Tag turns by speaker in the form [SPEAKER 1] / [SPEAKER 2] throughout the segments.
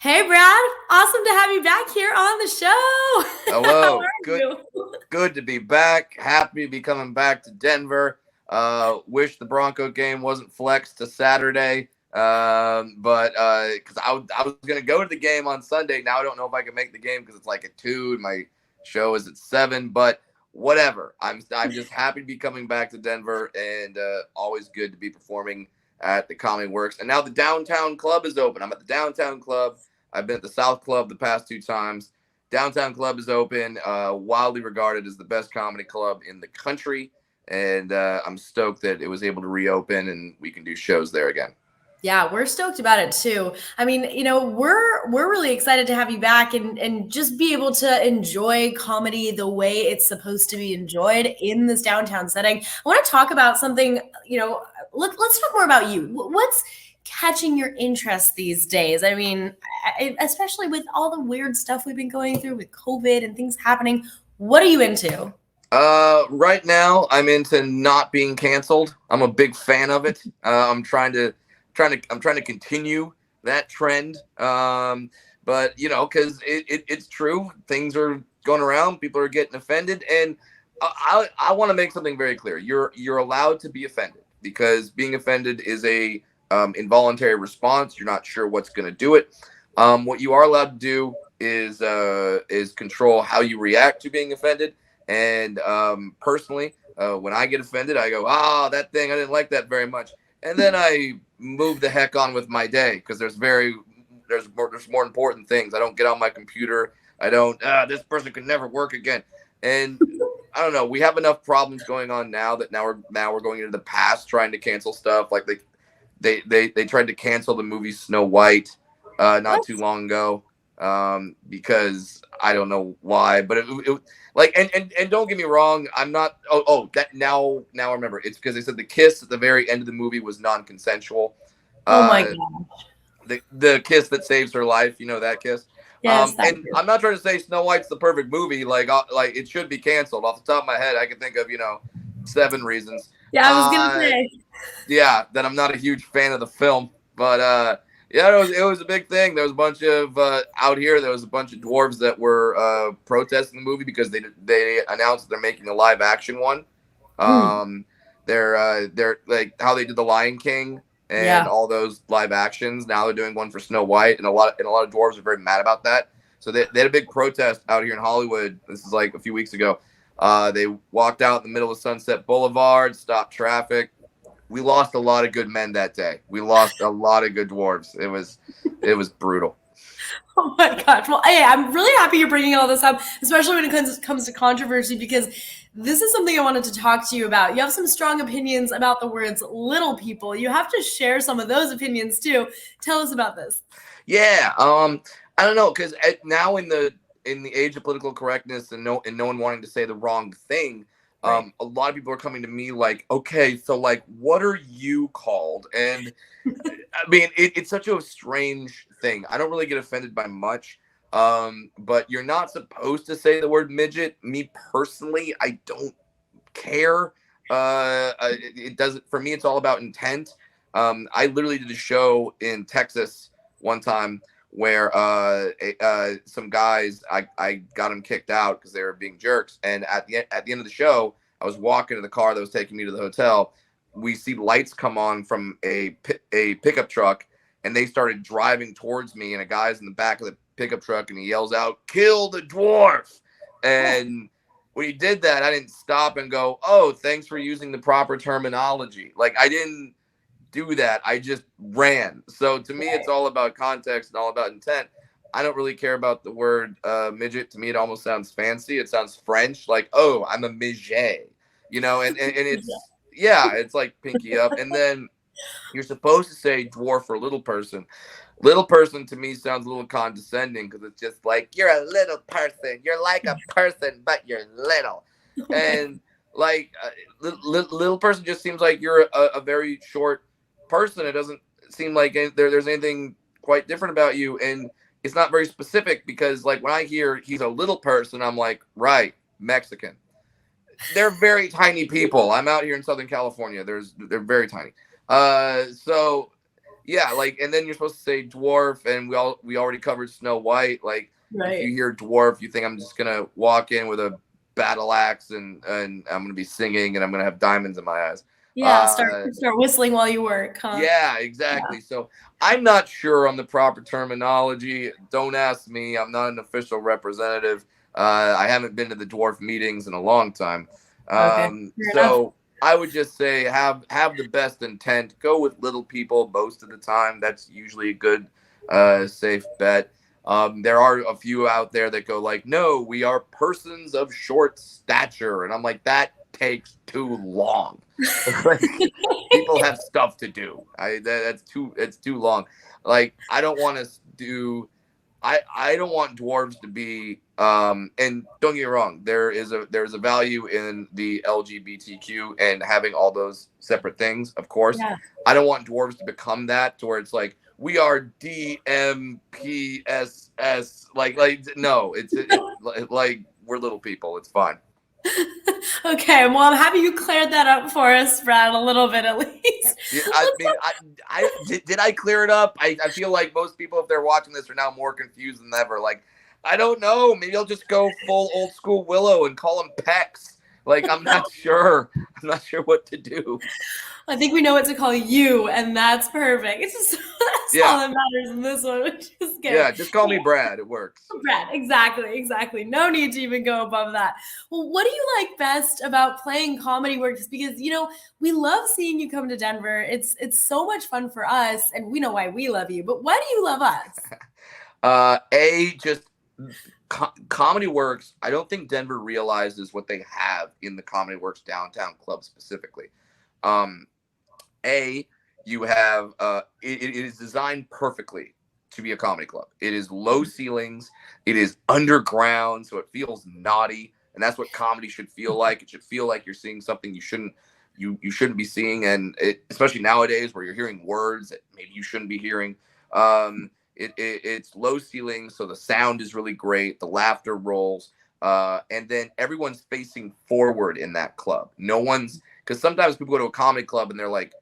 [SPEAKER 1] Hey, Brad. Awesome to have you back here on the show. How
[SPEAKER 2] Hello.
[SPEAKER 1] are
[SPEAKER 2] Good
[SPEAKER 1] you?
[SPEAKER 2] good to be back. Happy to be coming back to Denver. Wish the Bronco game wasn't flexed to Saturday. But because I was gonna go to the game on Sunday. Now I don't know if I can make the game because it's like at 2 and my show is at 7. But whatever. I'm just happy to be coming back to Denver and always good to be performing at the Comedy Works. And now the downtown club is open. I'm at the downtown club. I've been at the South Club the past 2 times. Downtown Club is open, widely regarded as the best comedy club in the country, and I'm stoked that it was able to reopen and we can do shows there again.
[SPEAKER 1] Yeah, we're stoked about it too. I mean, we're really excited to have you back and just be able to enjoy comedy the way it's supposed to be enjoyed in this downtown setting. I want to talk about something, let's talk more about you. What's catching your interest these days? I mean, especially with all the weird stuff we've been going through with COVID and things happening. What are you into?
[SPEAKER 2] Right now, I'm into not being canceled. I'm a big fan of it. I'm trying to continue that trend. But because it's true, things are going around, people are getting offended, and I want to make something very clear. You're allowed to be offended because being offended is a involuntary response. You're not sure what's going to do it. What you are allowed to do is control how you react to being offended. And personally, when I get offended, I go, that thing, I didn't like that very much. And then I move the heck on with my day because there's more important things. I don't get on my computer. I don't, this person could never work again. And I don't know. We have enough problems going on now that now we're going into the past trying to cancel stuff. Like they tried to cancel the movie Snow White not too long ago because I don't know why, but it like and don't get me wrong, I'm not. That now I remember. It's because they said the kiss at the very end of the movie was non-consensual.
[SPEAKER 1] Oh my
[SPEAKER 2] Uh,
[SPEAKER 1] God.
[SPEAKER 2] the kiss that saves her life, that kiss.
[SPEAKER 1] Yes, that
[SPEAKER 2] And I'm not trying to say Snow White's the perfect movie. Like it should be canceled. Off the top of my head, I can think of 7 reasons.
[SPEAKER 1] Yeah, I was gonna
[SPEAKER 2] Uh,
[SPEAKER 1] say.
[SPEAKER 2] yeah, that I'm not a huge fan of the film, but yeah, it was a big thing. There was a bunch of out here. There was a bunch of dwarves that were protesting the movie because they announced they're making a live action one.
[SPEAKER 1] Mm,
[SPEAKER 2] Um, they're like how they did the Lion King and
[SPEAKER 1] yeah.
[SPEAKER 2] all those live actions. Now they're doing one for Snow White, and a lot of dwarves are very mad about that. So they had a big protest out here in Hollywood. This is like a few weeks ago. They walked out in the middle of Sunset Boulevard, stopped traffic. We lost a lot of good men that day. We lost a lot of good dwarves. It was brutal.
[SPEAKER 1] Oh my gosh. Well, hey, I'm really happy you're bringing all this up, especially when it comes to controversy, because this is something I wanted to talk to you about. You have some strong opinions about the words little people. You have to share some of those opinions too. Tell us about this.
[SPEAKER 2] Yeah. I don't know because now in the age of political correctness and no one wanting to say the wrong thing,
[SPEAKER 1] Right.
[SPEAKER 2] a lot of people are coming to me like, okay, so like, what are you called? And I mean, it's such a strange thing. I don't really get offended by much. But you're not supposed to say the word midget. Me personally, I don't care. It doesn't for me. It's all about intent. I literally did a show in Texas one time where some guys I got them kicked out because they were being jerks. And at the end of the show, I was walking to the car that was taking me to the hotel. We see lights come on from a pickup truck, and they started driving towards me. And a guy's in the back of the pickup truck, and he yells out, "Kill the dwarf!"
[SPEAKER 1] Oh,
[SPEAKER 2] And when he did that, I didn't stop and go, "Oh, thanks for using the proper terminology." Like I didn't do that. I just ran. So to me, it's
[SPEAKER 1] right.
[SPEAKER 2] all about context and all about intent. I don't really care about the word midget. To me, it almost sounds fancy. It sounds French, like, "Oh, I'm a midget," and it's yeah, it's like pinky up. And then you're supposed to say dwarf or little person. Little person to me sounds a little condescending because it's just like you're a little person. You're like a person, but you're little.
[SPEAKER 1] Oh my.
[SPEAKER 2] And like little person just seems like you're a very short person. It doesn't seem like there's anything quite different about you, and it's not very specific because like when I hear he's a little person, I'm like, right, Mexican. They're very tiny people. I'm out here in Southern California. They're very tiny. So Yeah, like, and then you're supposed to say dwarf, and we already covered Snow White. Like, if you
[SPEAKER 1] Right.
[SPEAKER 2] hear dwarf, you think I'm just gonna walk in with a battle axe and I'm gonna be singing and I'm gonna have diamonds in my eyes.
[SPEAKER 1] Yeah,
[SPEAKER 2] Uh,
[SPEAKER 1] start whistling while you work, huh?
[SPEAKER 2] yeah,
[SPEAKER 1] Yeah.
[SPEAKER 2] exactly. So I'm not sure on the proper terminology. Don't ask me. I'm not an official representative. I haven't been to the dwarf meetings in a long time.
[SPEAKER 1] Okay. Fair enough.
[SPEAKER 2] So I would just say have the best intent. Go with little people most of the time. That's usually a good, safe bet. There are a few out there that go like, no, we are persons of short stature, and I'm like, that takes too long. Like, people have stuff to do. That's too long. Like, I don't want to do. I don't want dwarves to be. And don't get me wrong, there's a value in the LGBTQ and having all those separate things. Of course,
[SPEAKER 1] Yeah.
[SPEAKER 2] I don't want dwarves to become that to where it's like we are DMPSS. Like no, like we're little people. It's fine.
[SPEAKER 1] Okay, well, I'm happy you cleared that up for us, Brad, a little bit at least.
[SPEAKER 2] Yeah, I
[SPEAKER 1] Let's
[SPEAKER 2] mean, did I clear it up? I feel like most people, if they're watching this, are now more confused than ever. Like, I don't know. Maybe I'll just go full old school Willow and call him Pex. Like, I'm not sure. I'm not sure what to do.
[SPEAKER 1] I think we know what to call you, and that's perfect. It's just that's all
[SPEAKER 2] Yeah,
[SPEAKER 1] that matters in this one, which is good.
[SPEAKER 2] yeah. Just call me Brad. It works.
[SPEAKER 1] Brad, exactly. No need to even go above that. Well, what do you like best about playing Comedy Works? Because we love seeing you come to Denver. It's so much fun for us, and we know why we love you. But why do you love us?
[SPEAKER 2] Just Comedy Works. I don't think Denver realizes what they have in the Comedy Works downtown club specifically. Um, you have it is designed perfectly to be a comedy club. It is low ceilings, it is underground, so it feels naughty, and that's what comedy should feel like. It should feel like you're seeing something you shouldn't be seeing, and especially nowadays where you're hearing words that maybe you shouldn't be hearing. It's low ceilings, so the sound is really great, the laughter rolls, and then everyone's facing forward in that club. No one's, because sometimes people go to a comedy club and they're like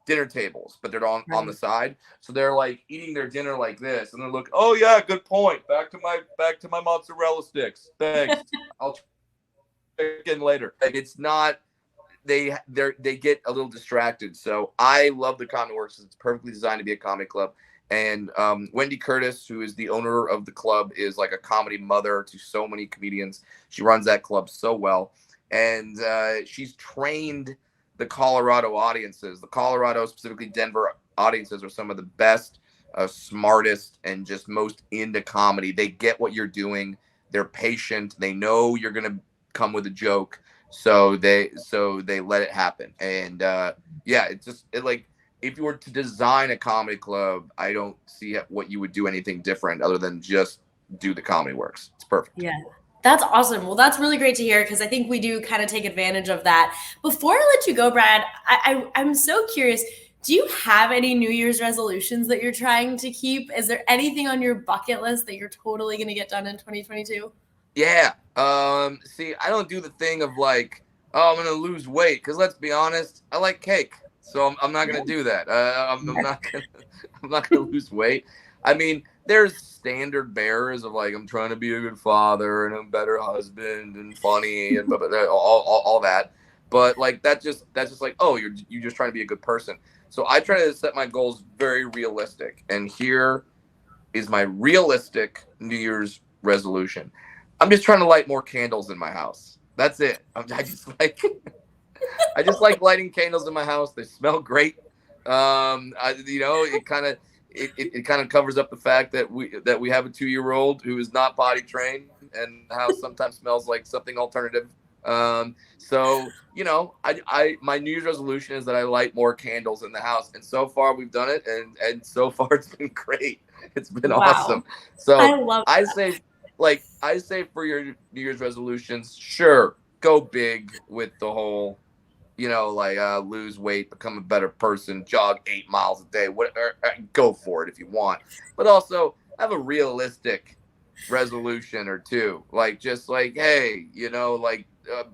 [SPEAKER 2] dinner tables, but they're on the
[SPEAKER 1] Right.
[SPEAKER 2] side. So they're like eating their dinner like this, and they're like, "Oh yeah, good point. Back to my mozzarella sticks. Thanks. I'll check in later." Like, it's not. They get a little distracted. So I love the Comedy Works. It's perfectly designed to be a comedy club. And Wendy Curtis, who is the owner of the club, is like a comedy mother to so many comedians. She runs that club so well, and she's trained the Colorado audiences. The Colorado, specifically Denver audiences, are some of the best, smartest, and just most into comedy. They get what you're doing. They're patient. They know you're gonna come with a joke, so they let it happen. And yeah, it like, if you were to design a comedy club, I don't see what you would do anything different other than just do the Comedy Works. It's perfect.
[SPEAKER 1] Yeah. That's awesome. Well, that's really great to hear because I think we do kind of take advantage of that. Before I let you go, Brad, I'm so curious. Do you have any New Year's resolutions that you're trying to keep? Is there anything on your bucket list that you're totally going to get done in 2022?
[SPEAKER 2] Yeah. See, I don't do the thing of like, oh, I'm gonna lose weight, because let's be honest, I like cake, so I'm not gonna do that. I'm not gonna I'm not gonna lose weight. I mean, there's standard bearers of like, I'm trying to be a good father and a better husband and funny and all that. But like, that's just like, oh, you're just trying to be a good person. So I try to set my goals very realistic. And here is my realistic New Year's resolution. I'm just trying to light more candles in my house. That's it. I just like I just like lighting candles in my house. They smell great. It kind of covers up the fact that we have a 2-year-old who is not potty trained, and the house sometimes smells like something alternative. So I my New Year's resolution is that I light more candles in the house, and so far we've done it, and so far it's been great. It's been
[SPEAKER 1] Wow.
[SPEAKER 2] awesome. So
[SPEAKER 1] I love
[SPEAKER 2] I say, for your New Year's resolutions, sure, go big with the whole, lose weight, become a better person, jog 8 miles a day, whatever. Go for it if you want, but also have a realistic resolution or two, like, just like, hey,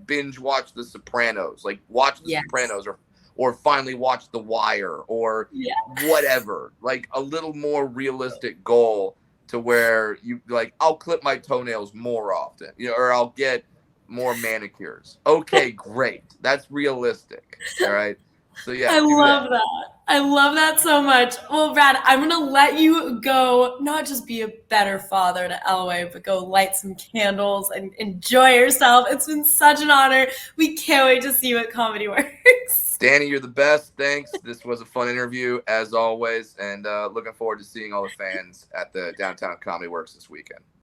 [SPEAKER 2] binge watch The Sopranos, like watch The
[SPEAKER 1] Yes.
[SPEAKER 2] Sopranos, or finally watch The Wire or
[SPEAKER 1] Yeah.
[SPEAKER 2] whatever. Like a little more realistic goal to where you like, I'll clip my toenails more often, or I'll get more manicures. Okay, great. That's realistic. All right. So yeah,
[SPEAKER 1] I
[SPEAKER 2] do
[SPEAKER 1] love
[SPEAKER 2] that.
[SPEAKER 1] that. I love that so much. Well, Brad, I'm going to let you go, not just be a better father to Elway, but go light some candles and enjoy yourself. It's been such an honor. We can't wait to see you at Comedy Works.
[SPEAKER 2] Danny, you're the best. Thanks. This was a fun interview as always, and looking forward to seeing all the fans at the Downtown Comedy Works this weekend.